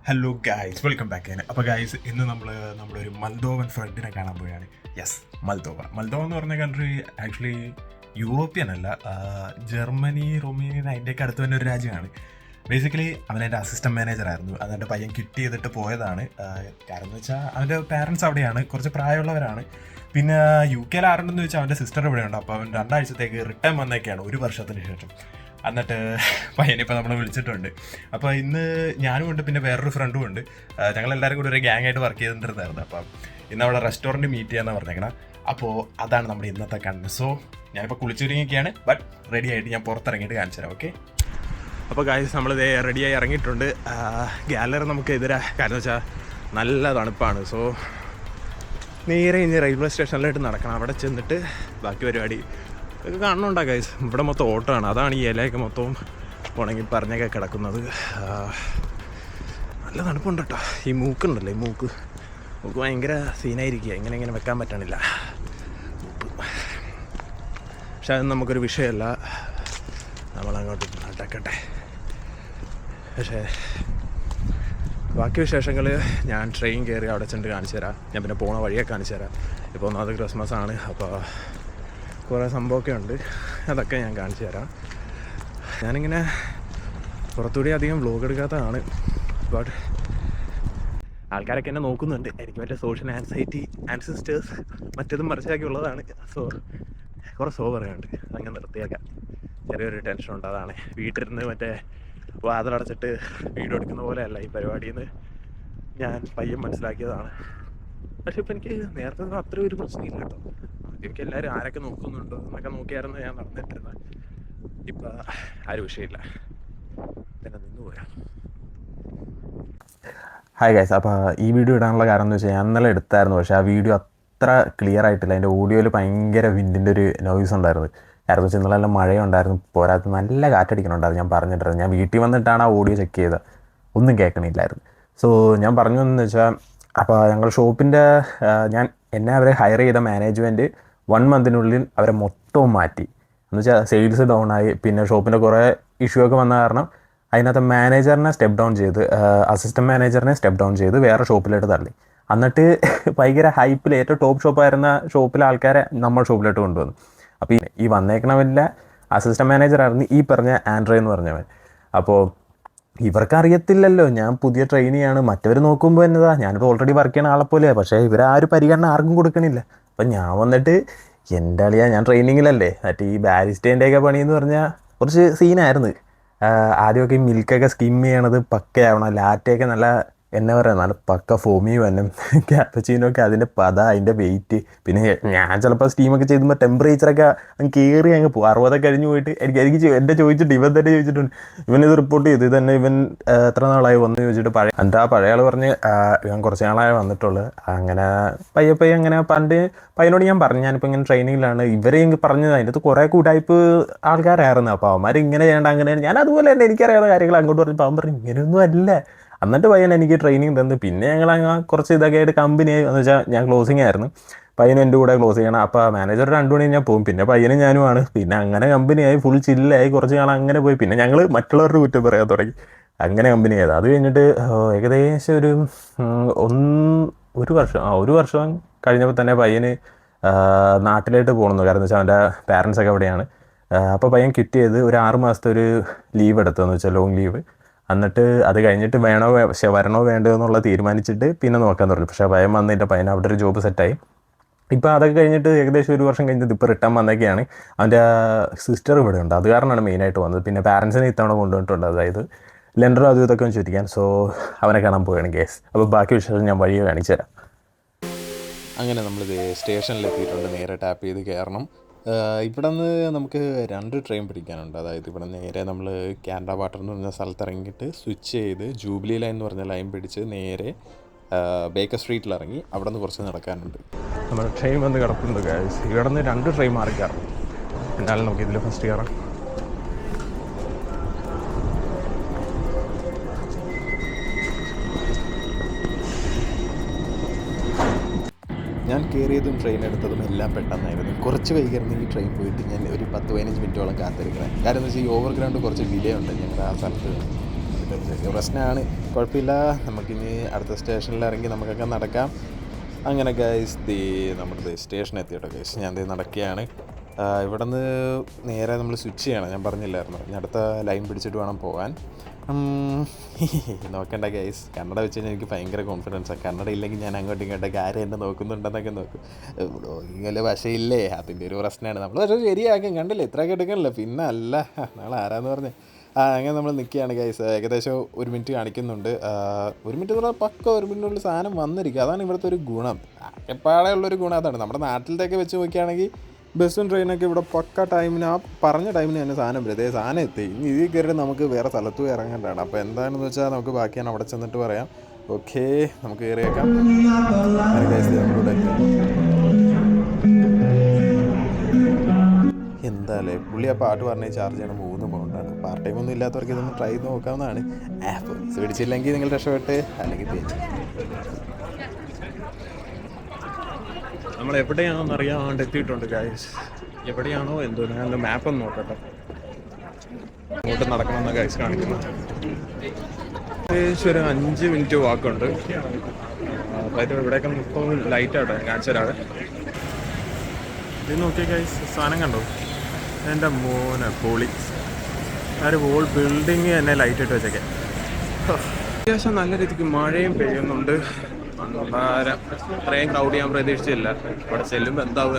Hello guys, welcome back ചെയ്യാൻ. അപ്പോൾ guys, ഇന്ന് നമ്മളൊരു മൾദോവൻ ഫ്രണ്ടിനെ കാണാൻ പോവുകയാണ്. യെസ്, മൾദോവ എന്ന് പറഞ്ഞ കൺട്രി ആക്ച്വലി യൂറോപ്യൻ അല്ല, ജർമ്മനി, റൊമേനിയ അതിൻ്റെയൊക്കെ അടുത്ത് തന്നെ ഒരു രാജ്യമാണ്. ബേസിക്കലി അവൻ എൻ്റെ അസിസ്റ്റൻറ്റ് മാനേജറായിരുന്നു. എന്നിട്ട് പയ്യൻ കിറ്റ് ചെയ്തിട്ട് പോയതാണ്. കാരണം എന്ന് വെച്ചാൽ അവൻ്റെ പാരൻസ് അവിടെയാണ്, കുറച്ച് പ്രായമുള്ളവരാണ്. പിന്നെ UK ആരുണ്ടെന്ന് വെച്ചാൽ അവൻ്റെ സിസ്റ്റർ ഇവിടെയുണ്ട്. അപ്പോൾ അവൻ 2 ആഴ്ചത്തേക്ക് റിട്ടേൺ വന്നേക്കാണ്, 1 വർഷത്തിന് ശേഷം. എന്നിട്ട് പയ്യനിപ്പോൾ നമ്മളെ വിളിച്ചിട്ടുണ്ട്. അപ്പോൾ ഇന്ന് ഞാനും ഉണ്ട്, പിന്നെ വേറൊരു ഫ്രണ്ടും ഉണ്ട്. ഞങ്ങളെല്ലാവരും കൂടി ഒരു ഗ്യാങ് ആയിട്ട് വർക്ക് ചെയ്തിട്ടുണ്ടായിരുന്നു. അപ്പം ഇന്ന് അവിടെ റെസ്റ്റോറൻറ്റ് മീറ്റ് ചെയ്യാമെന്നാണ് പറഞ്ഞേക്കണം. അപ്പോൾ അതാണ് നമ്മുടെ ഇന്നത്തെ കണ്ടന്റ്. സോ ഞാനിപ്പോൾ കുളിച്ചൊരുങ്ങിയൊക്കെയാണ്, ബട്ട് റെഡി ആയിട്ട് ഞാൻ പുറത്തിറങ്ങിയിട്ട് കാണിച്ചു തരാം. ഓക്കെ, അപ്പോൾ ഗായ്സ്, നമ്മളിത് റെഡിയായി ഇറങ്ങിയിട്ടുണ്ട്. ഗാലറി നമുക്ക് എതിരെ, കാരണം വെച്ചാൽ നല്ല തണുപ്പാണ്. സോ നേരെ ഇനി റെയിൽവേ സ്റ്റേഷനിലായിട്ട് നടക്കണം. അവിടെ ചെന്നിട്ട് ബാക്കി പരിപാടി ഇതൊക്കെ കാണുന്നുണ്ടോ ഗൈസ്? ഇവിടെ മൊത്തം ഓട്ടമാണ്. അതാണ് ഈ ഇലയൊക്കെ മൊത്തവും ഉണങ്ങി പറഞ്ഞൊക്കെ കിടക്കുന്നത്. നല്ല തണുപ്പുണ്ട് കേട്ടോ. ഈ മൂക്കുണ്ടല്ലോ, ഈ മൂക്ക് ഭയങ്കര സീനായിരിക്കുക. ഇങ്ങനെ വെക്കാൻ പറ്റണില്ല പക്ഷെ അത് നമുക്കൊരു വിഷയമല്ല, നമ്മളങ്ങോട്ട് നടക്കട്ടെ. പക്ഷേ ബാക്കി വിശേഷങ്ങൾ ഞാൻ ട്രെയിൻ കയറി അവിടെ ചെന്ന് കാണിച്ചു തരാം. ഞാൻ പിന്നെ പോണ വഴിയൊക്കെ കാണിച്ചു തരാം. ഇപ്പോൾ ഒന്നാമത് ക്രിസ്മസ് ആണ്, അപ്പോൾ കുറേ സംഭവമൊക്കെ ഉണ്ട്, അതൊക്കെ ഞാൻ കാണിച്ചു തരാം. ഞാനിങ്ങനെ പുറത്തുകൂടി അധികം വ്ലോഗ് എടുക്കാത്തതാണ്, ബട്ട് ആൾക്കാരൊക്കെ എന്നെ നോക്കുന്നുണ്ട്. എനിക്ക് മറ്റേ സോഷ്യൽ ആൻസിസ്റ്റേഴ്സ് മറ്റേതും മറിച്ചാക്കി ഉള്ളതാണ്. സോ കുറേ സോ പറയാനുണ്ട്, അങ്ങനെ നിർത്തിയേക്കാം. ചെറിയൊരു ടെൻഷനുണ്ട്, അതാണ്. വീട്ടിലിരുന്ന് മറ്റേ വാതിലടച്ചിട്ട് വീഡിയോ എടുക്കുന്ന പോലെയല്ല ഈ പരിപാടിയെന്ന് ഞാൻ പയ്യൻ മനസ്സിലാക്കിയതാണ്. പക്ഷെ ഇപ്പം എനിക്ക് നേരത്തെ അത്ര ഒരു പ്രശ്നമില്ല കേട്ടോ. എനിക്ക് എല്ലാവരും ആരൊക്കെ നോക്കുന്നുണ്ടോ എന്നൊക്കെ നോക്കിയായിരുന്നു ഞാൻ നടന്നിട്ടിരുന്നത്. ഇപ്പം ആ ഒരു വിഷയമില്ല, തന്നെ നിന്ന് പോരാ. ഹായ് ഗൈസ്, അപ്പോൾ ഈ വീഡിയോ ഇടാനുള്ള കാരണം എന്ന് വെച്ചാൽ ഞാൻ ഇന്നലെ എടുത്തായിരുന്നു, പക്ഷേ ആ വീഡിയോ അത്ര ക്ലിയർ ആയിട്ടില്ല. അതിൻ്റെ ഓഡിയോയിൽ ഭയങ്കര വിൻഡിൻ്റെ ഒരു നോയ്സ് ഉണ്ടായിരുന്നു. കാരണം വെച്ചാൽ ഇന്നലെ നല്ല മഴയുണ്ടായിരുന്നു, പോരാത്ത നല്ല കാറ്റടിക്കണുണ്ടായിരുന്നു. ഞാൻ പറഞ്ഞിട്ടായിരുന്നു, ഞാൻ വീട്ടിൽ വന്നിട്ടാണ് ആ ഓഡിയോ ചെക്ക് ചെയ്തത്, ഒന്നും കേൾക്കണില്ലായിരുന്നു. സോ ഞാൻ പറഞ്ഞു എന്ന് വെച്ചാൽ, അപ്പോൾ ഞങ്ങൾ ഷോപ്പിൻ്റെ എന്നെ അവരെ ഹയർ ചെയ്ത മാനേജ്മെൻറ്റ് 1 മന്തിനുള്ളിൽ അവരെ മൊത്തവും മാറ്റി. എന്ന് വെച്ചാൽ സെയിൽസ് ഡൗൺ ആയി. പിന്നെ ഷോപ്പിൻ്റെ കുറേ ഇഷ്യൂ ഒക്കെ വന്ന കാരണം അതിനകത്ത് മാനേജറിനെ സ്റ്റെപ്പ് ഡൗൺ ചെയ്ത്, അസിസ്റ്റൻറ്റ് മാനേജറിനെ സ്റ്റെപ്പ് ഡൗൺ ചെയ്ത് വേറെ ഷോപ്പിലോട്ട് തള്ളി. എന്നിട്ട് ഭയങ്കര ഹൈപ്പിൽ ഏറ്റവും ടോപ്പ് ഷോപ്പായിരുന്ന ഷോപ്പിലെ ആൾക്കാരെ നമ്മൾ ഷോപ്പിലോട്ട് കൊണ്ടുവന്നു. അപ്പോൾ ഈ വന്നേക്കണവല്ല അസിസ്റ്റൻറ്റ് മാനേജറായിരുന്നു ഈ പറഞ്ഞ ആൻഡ്രോ എന്ന് പറഞ്ഞവൻ. അപ്പോൾ ഇവർക്ക് അറിയത്തില്ലല്ലോ ഞാൻ പുതിയ ട്രെയിനിയാണ്. മറ്റവർ നോക്കുമ്പോൾ എന്നതാ ഞാനിപ്പോൾ ഓൾറെഡി വർക്ക് ചെയ്യുന്ന ആളെപ്പോലെയാണ്. പക്ഷേ ഇവർ ആ ഒരു പരിഗണന ആർക്കും കൊടുക്കണില്ല. അപ്പം ഞാൻ വന്നിട്ട് എൻ്റെ അളിയാ, ഞാൻ ട്രെയിനിങ്ങിലല്ലേ, മറ്റേ ഈ ബാരിസ്റ്റേൻ്റെയൊക്കെ പണിയെന്ന് പറഞ്ഞാൽ കുറച്ച് സീനായിരുന്നു. ആദ്യമൊക്കെ ഈ മിൽക്കൊക്കെ സ്കിം ചെയ്യണത് പക്കയാവണം, ലാറ്റയൊക്കെ നല്ല എന്നാ പറയുക, നല്ല പക്ക ഫോമി വന്നും, ക്യാപ്പച്ചീനൊക്കെ അതിൻ്റെ അതിൻ്റെ വെയിറ്റ്. പിന്നെ ഞാൻ ചിലപ്പോൾ സ്റ്റീമൊക്കെ ചെയ്യുമ്പോൾ ടെമ്പറേച്ചറൊക്കെ അങ്ങ് കയറി അങ്ങ് പോകും. 60 കഴിഞ്ഞ് പോയിട്ട് എനിക്ക് എൻ്റെ ചോദിച്ചിട്ട് ഇവൻ തന്നെ ചോദിച്ചിട്ടുണ്ട്, ഇവനിത് റിപ്പോർട്ട് ചെയ്തു. ഇത് തന്നെ ഇവൻ എത്ര നാളായി വന്ന് ചോദിച്ചിട്ട് എന്നിട്ട് ആ പഴയ ആൾ പറഞ്ഞ് ഇവൻ കുറച്ച് നാളായി വന്നിട്ടുള്ളൂ. അങ്ങനെ പയ്യെ അങ്ങനെ പയ്യനോട് ഞാൻ പറഞ്ഞു, ഞാനിപ്പോൾ ഇങ്ങനെ ട്രെയിനിങ്ങിലാണ്. ഇവരെ എനിക്ക് പറഞ്ഞത് അതിൻ്റെ അകത്ത് കുറേ കൂട്ടായ്പ് ആൾക്കാരായിരുന്നു. അപ്പോൾ അവന്മാർ ഇങ്ങനെ ചെയ്യേണ്ട അങ്ങനെ, ഞാൻ അതുപോലെ തന്നെ എനിക്കറിയാവുന്ന കാര്യങ്ങൾ അങ്ങോട്ട് പറഞ്ഞപ്പോൾ അവൻ പറഞ്ഞു ഇങ്ങനെയൊന്നും അല്ല. എന്നിട്ട് പയ്യൻ എനിക്ക് ട്രെയിനിങ് തന്നു. പിന്നെ ഞങ്ങൾ കുറച്ച് ഇതൊക്കെ ആയിട്ട് കമ്പനിയായി. എന്ന് വെച്ചാൽ ഞാൻ ക്ലോസിങ് ആയിരുന്നു, പയ്യനും എൻ്റെ കൂടെ ക്ലോസ് ചെയ്യണം. അപ്പോൾ മാനേജർ 2 മണി ഞാൻ പോകും, പിന്നെ പയ്യനും ഞാനുമാണ്. പിന്നെ അങ്ങനെ കമ്പനിയായി, ഫുൾ ചില്ലായി. കുറച്ച് നാൾ അങ്ങനെ പോയി. പിന്നെ ഞങ്ങൾ മറ്റുള്ളവരുടെ കുറ്റം പറയാൻ തുടങ്ങി. അങ്ങനെ കമ്പനി ആയത്. അത് കഴിഞ്ഞിട്ട് ഏകദേശം ഒരു വർഷം കഴിഞ്ഞപ്പോൾ തന്നെ പയ്യന് നാട്ടിലോട്ട് പോകണമെന്ന്. കാരണം വെച്ചാൽ അവൻ്റെ പാരൻസൊക്കെ അവിടെയാണ്. അപ്പോൾ പയ്യൻ ക്വിറ്റ് ചെയ്ത് ഒരു 6 മാസത്തെ ഒരു ലീവ് എടുത്തതെന്ന് വെച്ചാൽ ലോങ് ലീവ്. എന്നിട്ട് അത് കഴിഞ്ഞിട്ട് വരണോ വേണ്ടോ എന്നുള്ള തീരുമാനിച്ചിട്ട് പിന്നെ നോക്കാൻ തുടങ്ങി. പക്ഷേ പയ്യൻ വന്നിട്ട് പയ്യൻ അവിടെ ഒരു ജോബ് സെറ്റായി. ഇപ്പോൾ അതൊക്കെ കഴിഞ്ഞിട്ട് ഏകദേശം 1 വർഷം കഴിഞ്ഞിട്ട് ഇപ്പോൾ റിട്ടേൺ വന്നൊക്കെയാണ്. അവൻ്റെ സിസ്റ്റർ ഇവിടെ ഉണ്ട്, അത് കാരണമാണ് മെയിനായിട്ട് വന്നത്. പിന്നെ പാരൻസിനെ ഇത്തവണ കൊണ്ടുവന്നിട്ടുണ്ട്, അതായത് ലെൻഡറും അതും ഇതൊക്കെ ഒന്ന് ചോദിക്കാൻ. സോ അവനെ കാണാൻ പോവുകയാണ് കേസ്. അപ്പോൾ ബാക്കി വിഷയം ഞാൻ വഴിയെ കാണിച്ചു തരാം. അങ്ങനെ നമ്മളിത് സ്റ്റേഷനിലെത്തിയിട്ടുണ്ട്. നേരെ ടാപ്പ് ചെയ്ത് കയറണം. ഇവിടെ നിന്ന് നമുക്ക് 2 ട്രെയിൻ പിടിക്കാനുണ്ട്. അതായത് ഇവിടെ നേരെ നമ്മൾ കാനഡ വാട്ടർ എന്ന് പറഞ്ഞ സ്ഥലത്ത് ഇറങ്ങിയിട്ട് സ്വിച്ച് ചെയ്ത് ജൂബിലി ലൈൻ എന്ന് പറഞ്ഞ ലൈൻ പിടിച്ച് നേരെ ബേക്കർ സ്ട്രീറ്റിൽ ഇറങ്ങി അവിടെ നിന്ന് കുറച്ച് നടക്കാനുണ്ട്. നമ്മുടെ ട്രെയിൻ വന്ന് കിടപ്പുണ്ട് ഗൈസ്. ഇവിടെ നിന്ന് 2 ട്രെയിൻ മാറി കയറണം. എന്നാലും നമുക്ക് ഇതിൽ ഫസ്റ്റ് കയറാം. ഞാൻ കയറിയതും ട്രെയിൻ എടുത്തതും എല്ലാം പെട്ടെന്നായിരുന്നു. കുറച്ച് വൈകിയായിരുന്നു ഈ ട്രെയിൻ പോയിട്ട് ഞാൻ ഒരു 10-15 മിനിറ്റോളം കാത്തിരിക്കുന്നത്. കാരണം എന്ന് വെച്ചാൽ ഈ ഓവർഗ്രൗണ്ട് കുറച്ച് ഡിലേ ഉണ്ട് ഞങ്ങളുടെ ആ സ്ഥലത്ത്. ചെറിയ പ്രശ്നമാണ്, കുഴപ്പമില്ല. നമുക്കിനി അടുത്ത സ്റ്റേഷനിൽ ഇറങ്ങി നമുക്കൊക്കെ നടക്കാം. അങ്ങനെ ഗൈസ് നമ്മുടെ സ്റ്റേഷൻ എത്തി കേട്ടോ ഗൈസ്. ഞാൻ നടക്കുകയാണ്. ഇവിടെ നിന്ന് നേരെ നമ്മൾ സ്വിച്ച് ചെയ്യണം, ഞാൻ പറഞ്ഞില്ലായിരുന്നു. ഇനി അടുത്ത ലൈൻ പിടിച്ചിട്ട് വേണം പോകാൻ. നോക്കണ്ട ഗൈസ്, കന്നഡ വെച്ച് കഴിഞ്ഞാൽ എനിക്ക് ഭയങ്കര കോൺഫിഡൻസാണ്. കന്നഡ ഇല്ലെങ്കിൽ ഞാൻ അങ്ങോട്ടും ഇങ്ങോട്ടൊക്കെ ആരും എന്നെ നോക്കുന്നുണ്ടെന്നൊക്കെ നോക്കും. ബ്ലോഗിങ്ങിൽ ഭാഷയില്ലേ, അതിൻ്റെ ഒരു പ്രശ്നമാണ്. നമ്മൾ പക്ഷേ ശരിയാക്കും, കണ്ടില്ലേ, ഇത്രയൊക്കെ എടുക്കണല്ലോ. പിന്നെ അല്ല, നാളെ ആരാന്ന് പറഞ്ഞ് അങ്ങനെ നമ്മൾ നിൽക്കുകയാണ് ഗൈസ്. ഏകദേശം 1 മിനിറ്റ് കാണിക്കുന്നുണ്ട്. 1 മിനിറ്റ് എന്ന് പറഞ്ഞാൽ പക്ക 1 മിനിറ്റിനുള്ളിൽ സാധനം വന്നിരിക്കും. അതാണ് ഇവിടുത്തെ ഒരു ഗുണം. എപ്പാടെയുള്ളൊരു ഗുണം അതാണ്. നമ്മുടെ നാട്ടിലത്തേക്ക് വെച്ച് നോക്കുകയാണെങ്കിൽ ബസ്സും ട്രെയിനൊക്കെ ഇവിടെ പക്ക ടൈമിന്, ആ പറഞ്ഞ ടൈമിന് തന്നെ സാധനം വരും. സാധനം എത്തി. ഇനി ഇതിൽ കയറി നമുക്ക് വേറെ സ്ഥലത്തും ഇറങ്ങേണ്ടതാണ്. അപ്പോൾ എന്താണെന്ന് വെച്ചാൽ നമുക്ക് ബാക്കിയാണ് അവിടെ ചെന്നിട്ട് പറയാം. ഓക്കെ, നമുക്ക് കയറിയേക്കാം. എന്തായാലേ പുള്ളി ആ പാട്ട് പറഞ്ഞ് ചാർജ് ചെയ്യണം 3 പൗണ്ടാണ്. പാർട്ട് ടൈം ഒന്നും ഇല്ലാത്തവർക്ക് ഇതൊന്ന് ട്രൈ ചെയ്ത് നോക്കാവുന്നതാണ്. ആപ്പ് പിടിച്ചില്ലെങ്കിൽ നിങ്ങൾ രക്ഷപ്പെട്ട്, അല്ലെങ്കിൽ നമ്മൾ എവിടെയാണെന്ന് അറിയാണ്ട് എത്തിയിട്ടുണ്ട് ഗൈസ്. എവിടെയാണോ എന്തോ, ഞാൻ എൻ്റെ മാപ്പൊന്ന് നോക്കട്ടെ. അങ്ങോട്ട് നടക്കണമെന്ന ഗൈസ് കാണിക്കുന്നത്. ഏകദേശം ഒരു 5 മിനിറ്റ് വാക്കുണ്ട്. അതായത് ഇവിടെയൊക്കെ ഇപ്പോൾ ലൈറ്റാട്ടോ ഞാൻ കാണിച്ചു തരാതെ. ഇത് നോക്കിയ ഗൈസ്, സാധനം കണ്ടോ? എൻ്റെ മോനെ പൊളി. ആ ഒരു വോൾ ബിൽഡിങ് തന്നെ ലൈറ്റ് ഇട്ട് വെച്ചേക്കെ. അത്യാവശ്യം നല്ല രീതിക്ക് മഴയും പെയ്യുന്നുണ്ട്. അത്രയും ക്രൗഡ് ഞാൻ പ്രതീക്ഷിച്ചില്ല. ഇവിടെ ചെല്ലുമ്പോൾ എന്താവുക.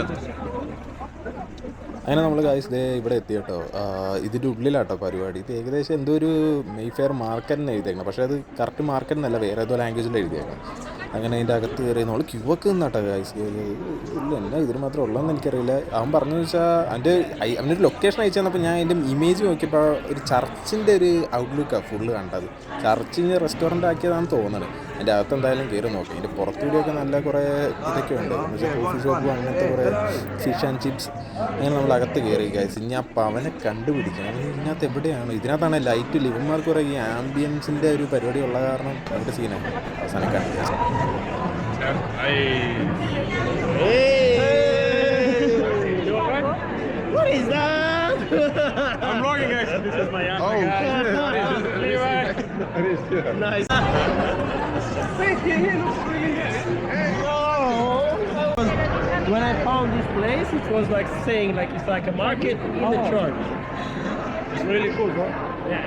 അങ്ങനെ നമ്മൾ ഗൈസ് ഇവിടെ എത്തി കേട്ടോ. ഇതിൻ്റെ ഉള്ളിലാട്ടോ പരിപാടി. ഇത് ഏകദേശം എന്തോ ഒരു മെയ്ഫെയർ മാർക്കറ്റിന് എഴുതിയേക്കണം. പക്ഷേ അത് കറക്റ്റ് മാർക്കറ്റ് എന്നല്ല, വേറെ ഏതോ ലാംഗ്വേജിൽ എഴുതിയേക്കണം. അങ്ങനെ അതിൻ്റെ അകത്ത് കയറി നമ്മൾ ക്യൂ ഒക്കെ നിന്നാട്ടോ ഗൈസ്. ഇല്ല, എന്നാ ഇതിന് മാത്രം ഉള്ളതെന്ന് എനിക്കറിയില്ല. അവൻ പറഞ്ഞു വെച്ചാൽ അവൻ്റെ ഒരു ലൊക്കേഷൻ അയച്ചു തന്നപ്പോൾ ഞാൻ അതിൻ്റെ ഇമേജ് നോക്കിയപ്പോൾ ഒരു ചർച്ചിൻ്റെ ഒരു ഔട്ട്ലുക്കാണ് ഫുള്ള് കണ്ടത്. ചർച്ചിന് റെസ്റ്റോറൻ്റ് ആക്കിയതാണെന്ന് തോന്നുന്നത്. അതിൻ്റെ അകത്ത് എന്തായാലും കയറി നോക്കി. അതിൻ്റെ പുറത്തുകൂടിയൊക്കെ നല്ല കുറേ ഇതൊക്കെ ഉണ്ട്. എന്ന് വെച്ചാൽ കോഫി ഷോപ്പും അങ്ങനത്തെ കുറേ ഫിഷ് ആൻഡ് ചിപ്സ്. അങ്ങനെ നമ്മൾ അകത്ത് കയറി ഗൈസ്. ഇനി അപ്പം അവനെ കണ്ടുപിടിക്കണം. ഇതിനകത്ത് എവിടെയാണ്? ഇതിനകത്താണ് ലൈറ്റ് ഇല്ല. ഇവന്മാർക്ക് കുറേ ഈ ആംബിയൻസിൻ്റെ ഒരു പരിപാടി ഉള്ള കാരണം അവരുടെ സീനാണ്. അവസാനം കണ്ടു. What is that? I'm vlogging guys. This is my young Oh, nice. When I found this place, it was like saying like it's like a market in the church. It's really cool, bro. Yeah.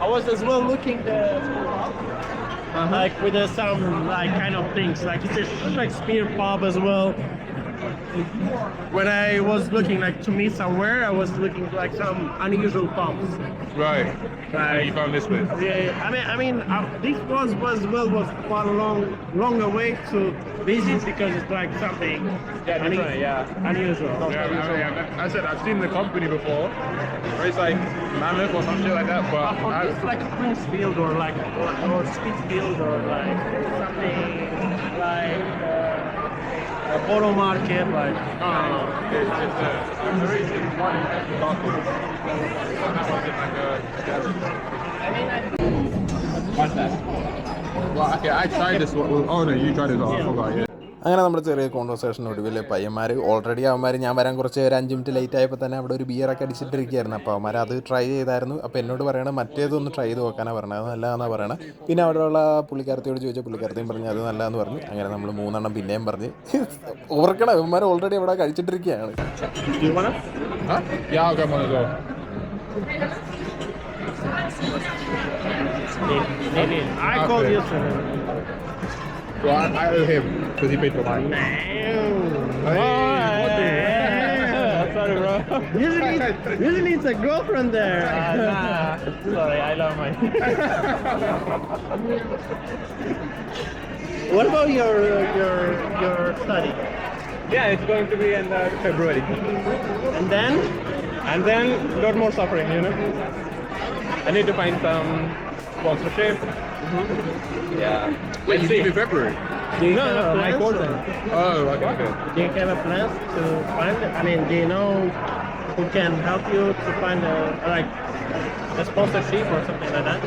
I was as well looking like with some like kind of things, like it's a Shakespeare pub as well. When I was looking like to meet somewhere, I was looking like some unusual pubs. Right. Right. You found this place? Yeah, I mean, this was quite a long way to visit because it's like something unusual. I said I've seen the company before. It's like Mammoth or some shit like that, but It's like a Princefield or like or Smithfield or like something like a polo market, like it's a very one. What's that? Well, okay, I tried this one. Oh no, you tried it. Oh, I forgot. Yeah. അങ്ങനെ നമ്മുടെ ചെറിയ conversation ഒടുവിൽ പയ്യന്മാർ already അവന്മാർ ഞാൻ വരാൻ കുറച്ച് ഒരു 5 minute late ആയപ്പോൾ തന്നെ അവിടെ ഒരു ബിയറൊക്കെ അടിച്ചിട്ടിരിക്കുകയായിരുന്നു. അപ്പോൾ അവന്മാർ അത് ട്രൈ ചെയ്തായിരുന്നു. അപ്പോൾ എന്നോട് പറയണം മറ്റേതൊന്ന് ട്രൈ ചെയ്ത് നോക്കാനാണ് പറയണത്. അത് നല്ലതാണെന്നാണ് പറയണത്. പിന്നെ അവിടെയുള്ള പുള്ളിക്കാരത്തിയോട് ചോദിച്ചാൽ പുള്ളിക്കാരത്തെയും പറഞ്ഞ് അത് നല്ലതെന്ന് പറഞ്ഞു. അങ്ങനെ നമ്മൾ 3 എണ്ണം പിന്നെയും പറഞ്ഞ് ഓർക്കണം അവന്മാർ ഓൾറെഡി അവിടെ കഴിച്ചിട്ടിരിക്കുകയാണ്. Huh? Yeah, I'll grab one as well. I called you. Well, I owe him because he paid for mine. Sorry, bro. Usually it's a girlfriend there. Nah. Sorry, I love mine. What about your study? Yeah, it's going to be in February. And then? And then a lot more suffering, you know. I need to find some sponsorship. Yeah. Wait, you leave in February? No, my course. Oh, okay. Do you have a plan to find it? I mean, do you know who can help you to find a sponsorship or something like that?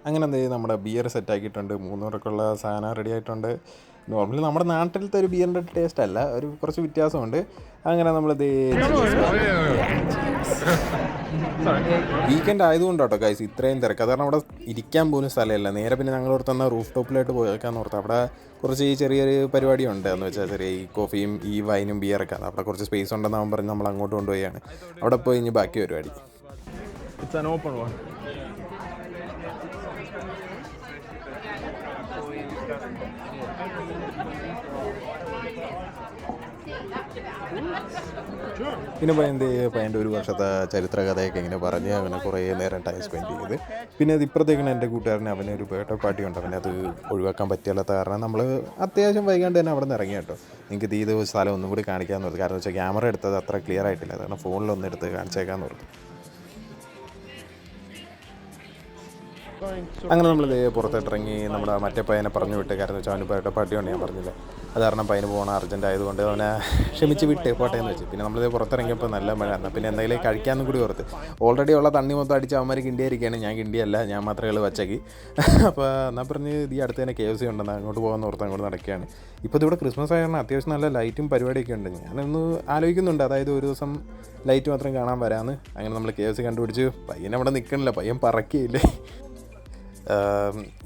അങ്ങനെ എന്ത് ചെയ്യും, നമ്മുടെ beer സെറ്റാക്കിയിട്ടുണ്ട്. 3 പേർക്കുള്ള സാധനം ready ആയിട്ടുണ്ട്. Normally നമ്മുടെ നാട്ടിലത്തെ ഒരു ബിയറിൻ്റെ ടേസ്റ്റ് അല്ല, ഒരു കുറച്ച് വ്യത്യാസമുണ്ട്. അങ്ങനെ നമ്മളിത് വീക്കെൻഡ് ആയതുകൊണ്ട് കേട്ടോ ഗൈസ് ഇത്രയും തിരക്ക്. കാരണം അവിടെ ഇരിക്കാൻ പോലും സ്ഥലമില്ല. നേരെ പിന്നെ ഞങ്ങൾ ഓർത്തുന്ന റൂഫ് ടോപ്പിലായിട്ട് പോയേക്കാന്ന് ഓർത്ത്. അവിടെ കുറച്ച് ഈ ചെറിയൊരു പരിപാടിയുണ്ട് എന്ന് വെച്ചാൽ ചെറിയ ഈ കോഫിയും ഈ വൈനും ബിയറൊക്കെ. അവിടെ കുറച്ച് സ്പേസ് ഉണ്ടെന്നാകും പറഞ്ഞ് നമ്മൾ അങ്ങോട്ട് കൊണ്ടുപോയാണ്. അവിടെ പോയി ഇനി ബാക്കി പരിപാടി. It's an open one. പിന്നെ പയ്യൻ്റെ ഒരു വർഷത്തെ ചരിത്ര കഥയൊക്കെ ഇങ്ങനെ പറഞ്ഞ് അങ്ങനെ കുറേ നേരം ടൈം സ്പെൻഡ് ചെയ്ത്. പിന്നെ അത് ഇപ്പുറത്തേക്കാണ് എൻ്റെ കൂട്ടുകാരന് അവനൊരു ബർത്ത്ഡേ പാർട്ടി ഉണ്ട്. അവനത് ഒഴിവാക്കാൻ പറ്റില്ലാത്ത കാരണം നമ്മൾ അത്യാവശ്യം വൈകാണ്ട് തന്നെ അവിടെ നിന്ന് ഇറങ്ങി കേട്ടോ. നിങ്ങൾക്ക് ഇത് സ്ഥലം ഒന്നും കൂടി കാണിക്കാമെന്ന് ഓർത്തു. കാരണം വെച്ചാൽ ക്യാമറ എടുത്തത് അത്ര ക്ലിയർ ആയിട്ടില്ല. കാരണം ഫോണിലൊന്നും എടുത്ത് കാണിച്ചേക്കാമെന്ന് ഓർത്തു. അങ്ങനെ നമ്മൾ പുറത്തോട്ടിറങ്ങി നമ്മുടെ മറ്റേ പയ്യനെ പറഞ്ഞു വിട്ട്. കാരണം വെച്ചാൽ അവന് ബർത്ത്ഡേ പാർട്ടി ഉണ്ട് ഞാൻ പറഞ്ഞില്ല. അത് കാരണം പയ്യന് പോകണം അർജൻറ്റ് ആയതുകൊണ്ട് അവനെ ക്ഷമിച്ച് വിട്ട് പോട്ടെ എന്ന് വെച്ച്. പിന്നെ നമ്മളിത് പുറത്തിറങ്ങിയപ്പോൾ നല്ല മഴ. എന്നാൽ പിന്നെ എന്തെങ്കിലും കഴിക്കാമെന്നും കൂടി ഓർത്ത്. ഓൾറെഡി ഉള്ള തണ്ണി മൊത്തം അടിച്ച് അവന്മാർ കിണ്ടിയായിരിക്കുകയാണ്. ഞാൻ കിണ്ടിയല്ല, ഞാൻ മാത്രമേ വച്ചേക്ക്. അപ്പോൾ എന്നാൽ പറഞ്ഞ് ഈ അടുത്ത് തന്നെ KFC ഉണ്ടെന്ന് അങ്ങോട്ട് പോകാമെന്ന് ഓർത്ത് അങ്ങോട്ട് നടക്കുകയാണ്. ഇപ്പോൾ ഇതിവിടെ ക്രിസ്മസ് ആയതാണ്. അത്യാവശ്യം നല്ല ലൈറ്റും പരിപാടിയൊക്കെ ഉണ്ട്. ഞാനൊന്ന് ആലോചിക്കുന്നുണ്ട്, അതായത് ഒരു ദിവസം ലൈറ്റ് മാത്രം കാണാൻ വരാമെന്ന്. അങ്ങനെ നമ്മൾ KFC കണ്ടുപിടിച്ച്. പയ്യൻ അവിടെ നിൽക്കണില്ല, പയ്യൻ പറക്കിയില്ലേ.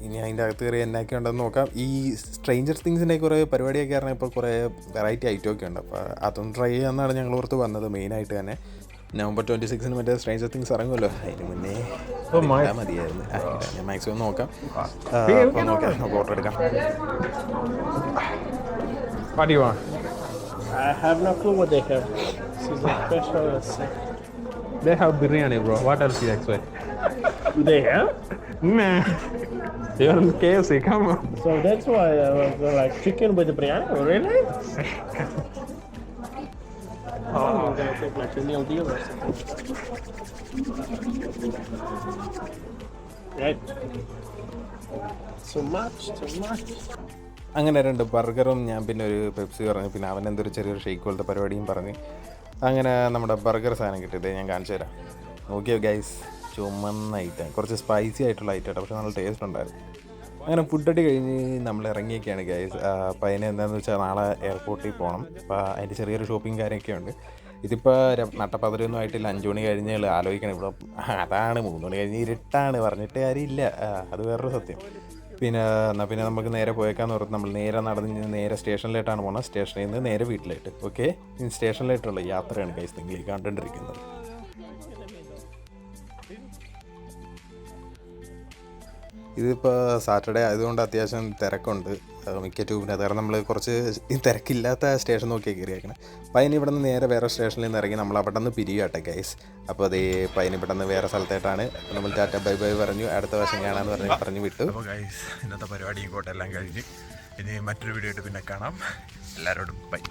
ഇനി അതിൻ്റെ അകത്ത് കയറി എന്നൊക്കെ ഉണ്ടെന്ന് നോക്കാം. ഈ സ്ട്രേഞ്ചർ തിങ്സിൻ്റെ കുറേ പരിപാടിയൊക്കെ കാരണം ഇപ്പോൾ കുറേ വെറൈറ്റി ഐറ്റമൊക്കെ ഉണ്ട്. അപ്പോൾ അതൊന്ന് ട്രൈ ചെയ്യാമെന്നാണ് ഞങ്ങൾ ഓർത്ത് വന്നത്. മെയിനായിട്ട് തന്നെ November 26 മറ്റേ സ്ട്രേഞ്ചർ തിങ്സ് ഇറങ്ങുമല്ലോ, അതിന് മുന്നേ മതിയായിരുന്നു. ഞാൻ മാക്സിമം നോക്കാം. അപ്പോൾ നോക്കാം, ഫോട്ടോ എടുക്കാം. What do you want? I have no clue what they have. This is a special. They have biryani, bro. What else you expect? Do they have? Nah. You're in KFC, come on. So that's why I was like chicken with the biryani. Oh, really? Oh, I'm gonna take like a meal deal or something. Right. Too much. അങ്ങനെ 2 ബർഗറും ഞാൻ പിന്നെ ഒരു Pepsi പറഞ്ഞു. പിന്നെ അവൻ എന്തൊരു ചെറിയൊരു shake പോലത്തെ പരിപാടിയും പറഞ്ഞ് അങ്ങനെ നമ്മുടെ ബർഗർ സാധനം കിട്ടിയത് ഞാൻ കാണിച്ചു തരാം. നോക്കിയോ ഗൈസ്, ചുമന്ന ഐറ്റം, കുറച്ച് സ്പൈസി ആയിട്ടുള്ള ഐറ്റം, പക്ഷെ നല്ല ടേസ്റ്റ് ഉണ്ടായിരുന്നു. അങ്ങനെ ഫുഡടി കഴിഞ്ഞ് നമ്മൾ ഇറങ്ങിയൊക്കെയാണ് ഗൈസ്. അപ്പോൾ അതിന് എന്താണെന്ന് വെച്ചാൽ നാളെ എയർപോർട്ടിൽ പോകണം. അപ്പോൾ അതിൻ്റെ ചെറിയൊരു ഷോപ്പിംഗ് കാര്യമൊക്കെ ഉണ്ട്. ഇതിപ്പോൾ നട്ടപ്പതിരൊന്നും ആയിട്ടില്ല. 5 മണി കഴിഞ്ഞ് ആലോചിക്കണം. ഇവിടെ അതാണ് 3 മണി കഴിഞ്ഞ് ഇരുട്ടാണ്, പറഞ്ഞിട്ട് കാര്യമില്ല. അത് വേറൊരു സത്യം. പിന്നെ എന്നാൽ പിന്നെ നമുക്ക് നേരെ പോയേക്കാന്ന് ഓർത്ത് നമ്മൾ നേരെ നടന്ന് നേരെ സ്റ്റേഷനിലായിട്ടാണ് പോകുന്നത്. സ്റ്റേഷനിൽ നിന്ന് നേരെ വീട്ടിലായിട്ട്. ഓക്കെ, സ്റ്റേഷനിലായിട്ടുള്ള യാത്രയാണ് ഗൈസ് നിങ്ങൾ കണ്ടുകൊണ്ടിരിക്കുന്നത്. ഇതിപ്പോൾ സാറ്റർഡേ ആയതുകൊണ്ട് അത്യാവശ്യം തിരക്കുണ്ട് മിക്ക ട്യൂബിനകത്ത്. കാരണം നമ്മൾ കുറച്ച് തിരക്കില്ലാത്ത സ്റ്റേഷൻ നോക്കിയാൽ കയറിയേക്കണം. പയ്യൻ ഇവിടെ നിന്ന് നേരെ വേറെ സ്റ്റേഷനിൽ നിന്ന് ഇറങ്ങി നമ്മൾ അവിടെ നിന്ന് പിരിയാട്ടെ ഗൈസ്. അപ്പോൾ അതേ പയ്യൻ ഇവിടെ നിന്ന് വേറെ സ്ഥലത്തായിട്ടാണ്. നമ്മൾ ടാറ്റ ബൈ ബൈ പറഞ്ഞു, അടുത്ത വർഷം കാണാമെന്ന് പറഞ്ഞു വിട്ടു. അപ്പോൾ ഗൈസ് ഇന്നത്തെ പരിപാടി ഇങ്ങോട്ടെല്ലാം കഴിഞ്ഞ് ഇനി മറ്റൊരു വീഡിയോ ആയിട്ട് പിന്നെ കാണാം. എല്ലാവരോടും ബൈ.